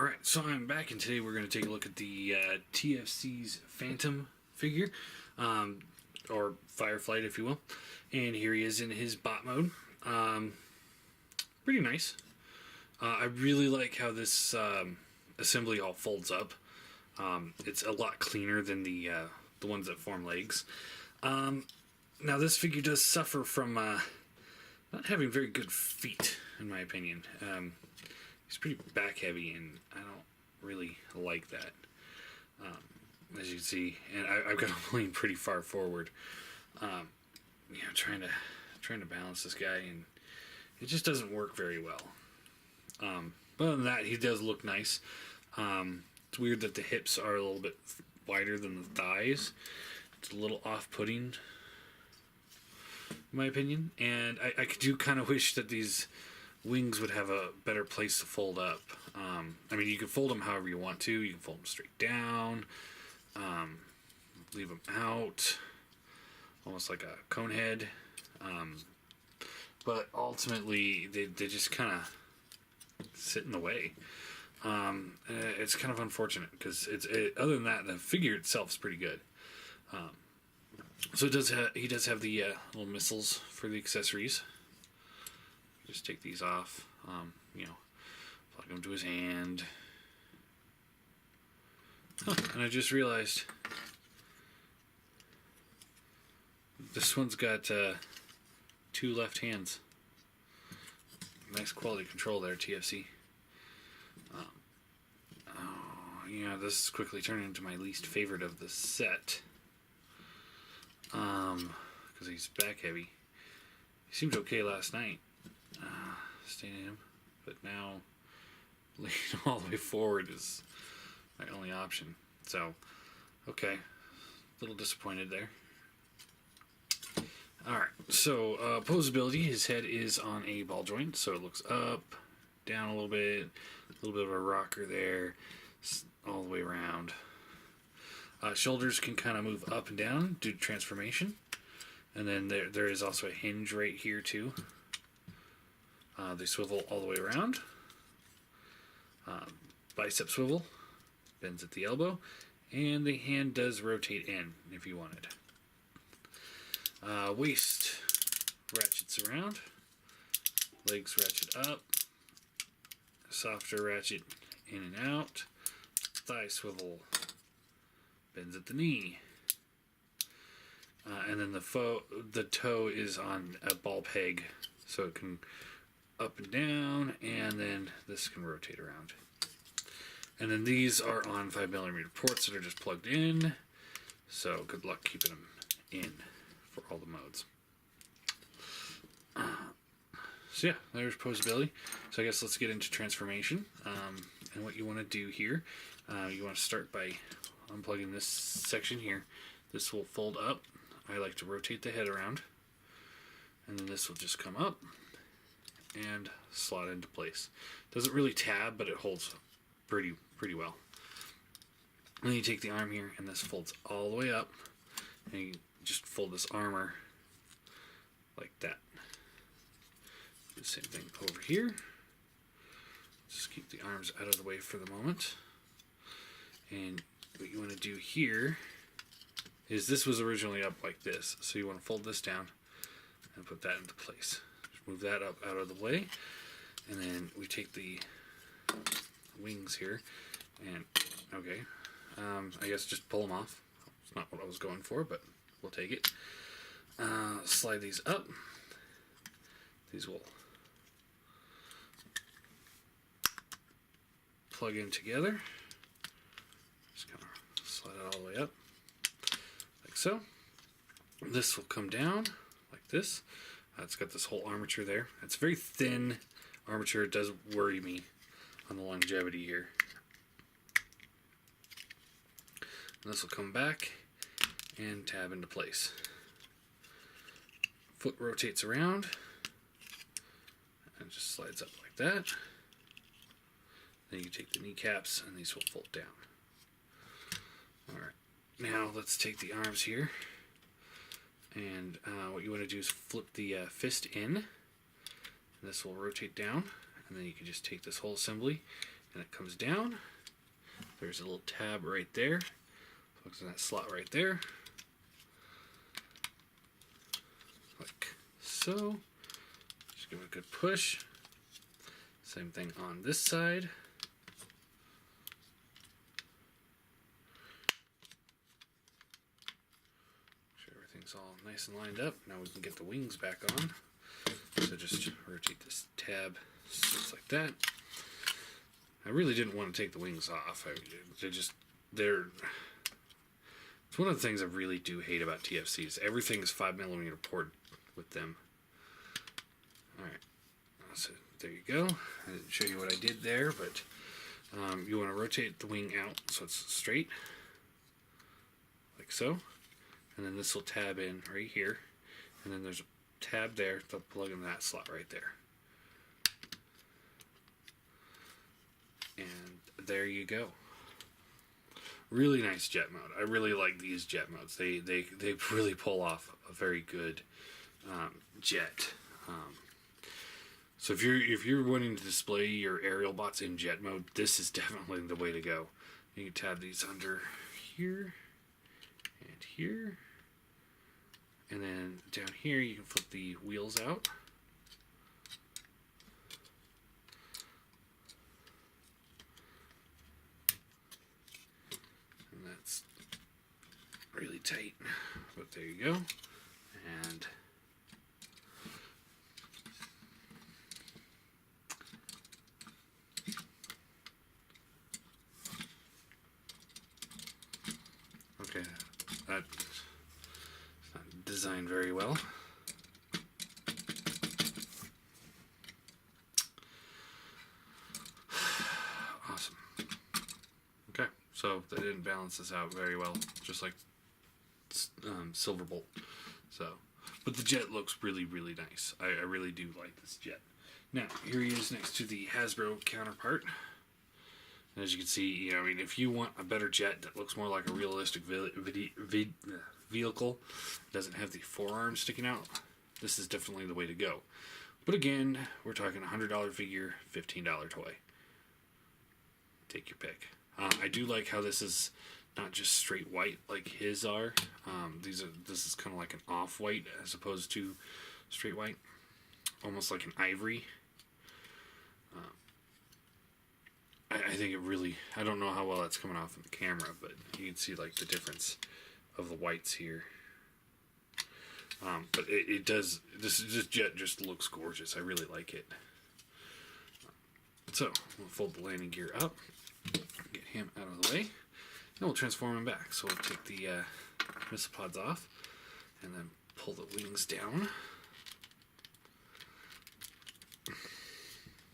Alright, so I'm back, and today we're going to take a look at the TFC's Phantom figure, or Fireflight, if you will. And here he is in his bot mode. Pretty nice. I really like how this assembly all folds up. It's a lot cleaner than the ones that form legs. Now, this figure does suffer from not having very good feet, in my opinion. He's pretty back heavy, and I don't really like that. As you can see, and I've got him lean pretty far forward. Trying to balance this guy, and it just doesn't work very well. But other than that, he does look nice. It's weird that the hips are a little bit wider than the thighs. It's a little off-putting, in my opinion. And I do kind of wish that these wings would have a better place to fold up. I mean, you can fold them however you want to. You can fold them straight down, leave them out, almost like a cone head. But ultimately, they just kind of sit in the way. It's kind of unfortunate because other than that, the figure itself is pretty good. So he does have the little missiles for the accessories. Just take these off, plug them to his hand. Oh, and I just realized this one's got 2 left hands. Nice quality control there, TFC. This is quickly turning into my least favorite of the set. Because he's back heavy. He seemed okay last night. Staying in him, but now leaning all the way forward is my only option. So, okay, a little disappointed there. Alright, so posability, his head is on a ball joint, so it looks up, down a little bit of a rocker there, all the way around. Shoulders can kind of move up and down due to transformation, and then there is also a hinge right here too. They swivel all the way around. Bicep swivel, bends at the elbow, and the hand does rotate in if you wanted. Waist ratchets around, legs ratchet up, softer ratchet in and out, thigh swivel, bends at the knee, and then the toe is on a ball peg, so it can up and down, and then this can rotate around. And then these are on 5mm ports that are just plugged in, so good luck keeping them in for all the modes. So yeah, there's posability. So I guess let's get into transformation. And what you want to do here, you want to start by unplugging this section here. This will fold up. I like to rotate the head around, and then this will just come up and slot into place. Doesn't really tab, but it holds pretty well. And then you take the arm here, and this folds all the way up, and you just fold this armor like that. Do the same thing over here. Just keep the arms out of the way for the moment. And what you want to do here is, this was originally up like this, so you want to fold this down and put that into place. Move that up out of the way, and then we take the wings here, and I guess just pull them off. It's not what I was going for, but we'll take it. Slide these up. These will plug in together. Just kind of slide it all the way up, like so. This will come down like this. It's got this whole armature there. It's very thin armature. It does worry me on the longevity here. And this will come back and tab into place. Foot rotates around and just slides up like that. Then you take the kneecaps, and these will fold down. Alright, now let's take the arms here. And what you want to do is flip the fist in. And this will rotate down, and then you can just take this whole assembly and it comes down. There's a little tab right there. Plugs in that slot right there. Like so. Just give it a good push. Same thing on this side. Make sure everything's all nice and lined up. Now we can get the wings back on. So just rotate this tab just like that. I really didn't want to take the wings off. They're it's one of the things I really do hate about TFCs. Everything is 5mm port with them. Alright, so there you go. I didn't show you what I did there, but you want to rotate the wing out so it's straight, like so. And then this will tab in right here. And then there's a tab there to plug in that slot right there. And there you go. Really nice jet mode. I really like these jet modes. They really pull off a very good jet. So if you're wanting to display your aerial bots in jet mode, this is definitely the way to go. You can tab these under here and here, and then down here you can flip the wheels out. Really tight, but there you go. And okay, that's not designed very well. Awesome. Okay, so they didn't balance this out very well, just like Silverbolt. So, but the jet looks really, really nice. I really do like this jet. Now, here he is next to the Hasbro counterpart. And as you can see, I mean, if you want a better jet that looks more like a realistic vehicle, doesn't have the forearm sticking out, this is definitely the way to go. But again, we're talking $100 figure, $15 toy. Take your pick. I do like how this is not just straight white like his are. This is kind of like an off-white as opposed to straight white, almost like an ivory. I think it really, I don't know how well that's coming off in the camera, but you can see like the difference of the whites here. But it does, this jet just looks gorgeous. I really like it. So we'll fold the landing gear up, get him out of the way. Then we'll transform him back. So we'll take the missile pods off and then pull the wings down.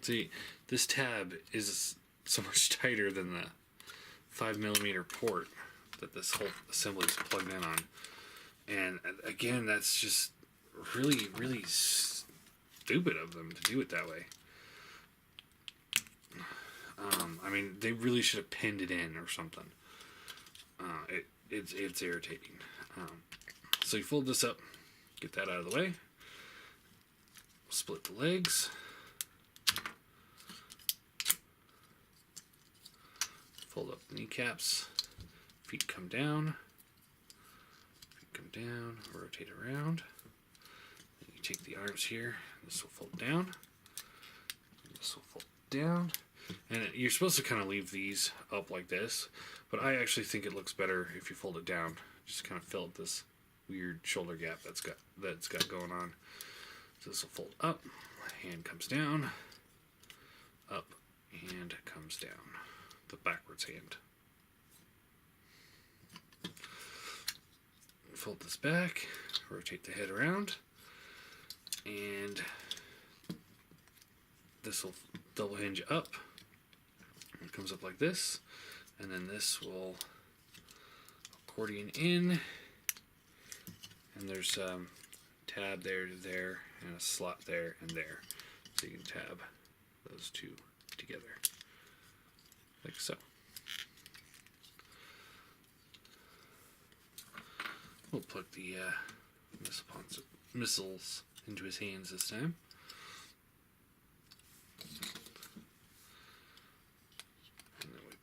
See, this tab is so much tighter than the 5mm port that this whole assembly is plugged in on. And again, that's just really, really stupid of them to do it that way. I mean, they really should have pinned it in or something. It's irritating. So you fold this up, get that out of the way, split the legs, fold up the kneecaps, feet come down, rotate around. Then you take the arms here, this will fold down, this will fold down. And you're supposed to kind of leave these up like this, but I actually think it looks better if you fold it down. Just kind of fill up this weird shoulder gap that's got going on. So this will fold up, hand comes down, up, and comes down. The backwards hand. Fold this back, rotate the head around, and this will double hinge up. It comes up like this, and then this will accordion in, and there's a tab there to there, and a slot there and there, so you can tab those two together, like so. We'll plug the missiles into his hands this time.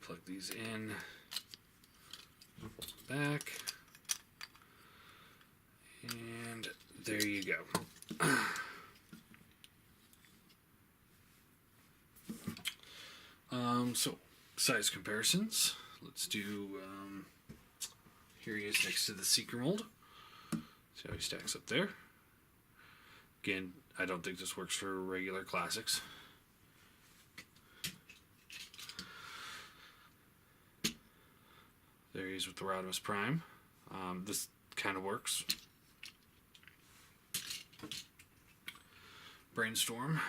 plug these in, back, and there you go. So size comparisons. Let's do. Here he is next to the Seeker mold. See how he stacks up there. Again, I don't think this works for regular classics. There he is with the Rodimus Prime. This kind of works. Brainstorm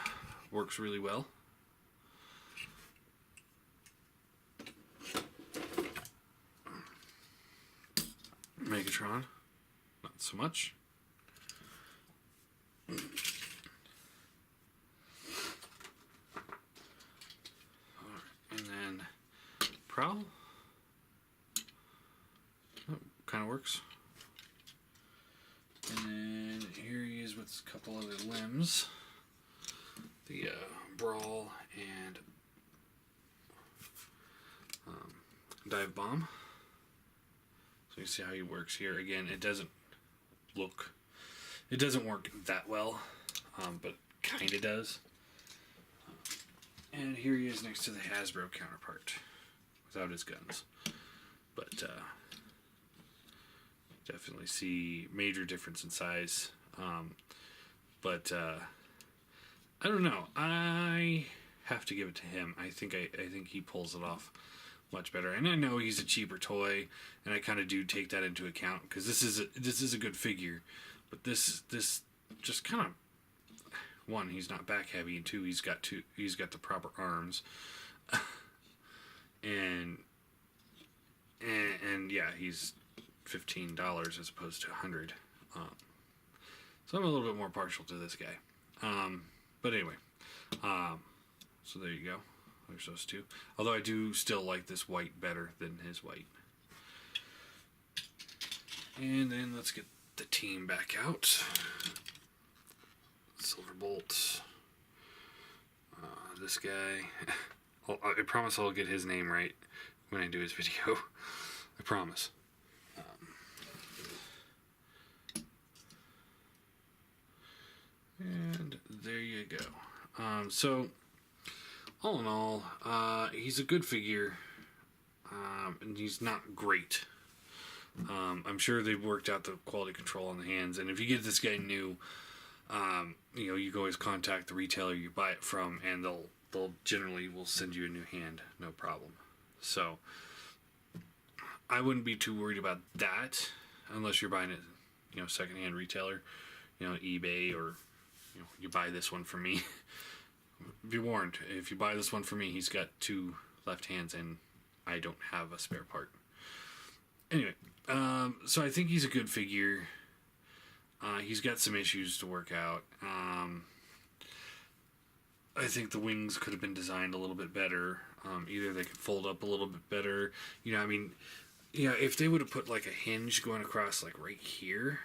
works really well. Megatron, not so much. And then Prowl. Oh, kind of works. And then here he is with a couple other limbs. The Brawl and Dive Bomb. So you see how he works here. Again, it doesn't work that well, but kind of does. And here he is next to the Hasbro counterpart, without his guns. But definitely see major difference in size. But I don't know. I have to give it to him. I think he pulls it off much better. And I know he's a cheaper toy, and I kind of do take that into account because this is a good figure, but this just kind of, one, he's not back heavy, and two, he's got the proper arms, and yeah, he's $15 as opposed to $100. So I'm a little bit more partial to this guy. But anyway, so there you go. There's those two. Although I do still like this white better than his white. And then let's get the team back out. Silverbolt. This guy. I promise I'll get his name right when I do his video. I promise. And there you go. So, all in all, he's a good figure, and he's not great. I'm sure they've worked out the quality control on the hands, and if you get this guy new, you can always contact the retailer you buy it from, and they'll generally will send you a new hand, no problem. So, I wouldn't be too worried about that, unless you're buying it, secondhand retailer, eBay, or you buy this one from me. Be warned, if you buy this one from me, he's got two left hands and I don't have a spare part. Anyway, so I think he's a good figure. He's got some issues to work out. I think the wings could have been designed a little bit better. Either they could fold up a little bit better. If they would have put like a hinge going across like right here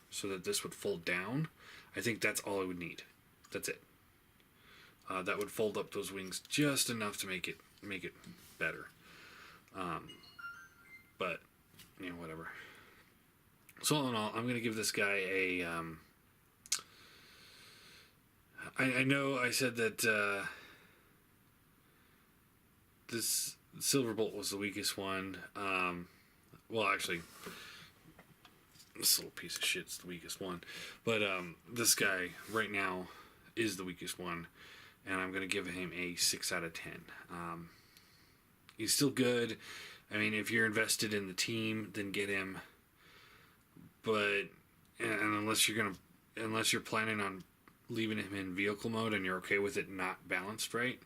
so that this would fold down, I think that's all I would need. That's it. That would fold up those wings just enough to make it better. But whatever. So all in all, I'm gonna give this guy a. I know I said that this Silverbolt was the weakest one. Well, actually, this little piece of shit's the weakest one. But this guy right now is the weakest one. And I'm going to give him a 6 out of 10. He's still good. I mean, if you're invested in the team, then get him. But unless you're planning on leaving him in vehicle mode and you're okay with it not balanced right,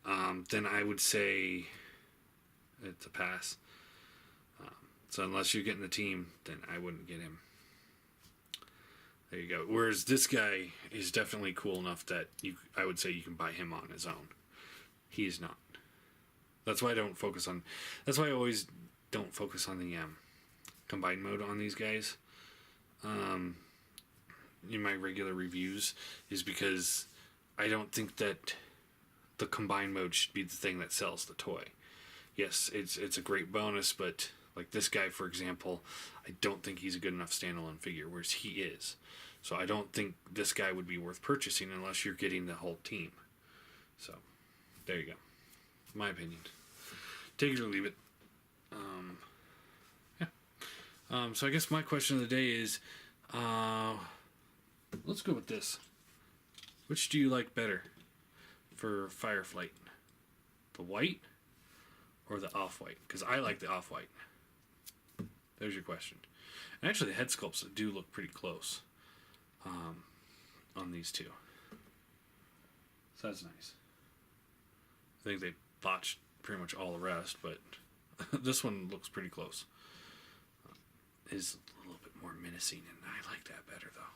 then I would say it's a pass. So unless you're getting the team, then I wouldn't get him. There you go. Whereas this guy is definitely cool enough that I would say you can buy him on his own. He is not. That's why I always don't focus on the combined mode on these guys. In my regular reviews, is because I don't think that the combined mode should be the thing that sells the toy. yes, it's a great bonus, but like this guy, for example, I don't think he's a good enough standalone figure, whereas he is. So I don't think this guy would be worth purchasing unless you're getting the whole team. So, there you go. My opinion. Take it or leave it. So I guess my question of the day is, let's go with this. Which do you like better for Fireflight? The white or the off-white? Because I like the off-white. There's your question. And actually, the head sculpts do look pretty close on these two. So that's nice. I think they botched pretty much all the rest, but this one looks pretty close. Is a little bit more menacing, and I like that better, though.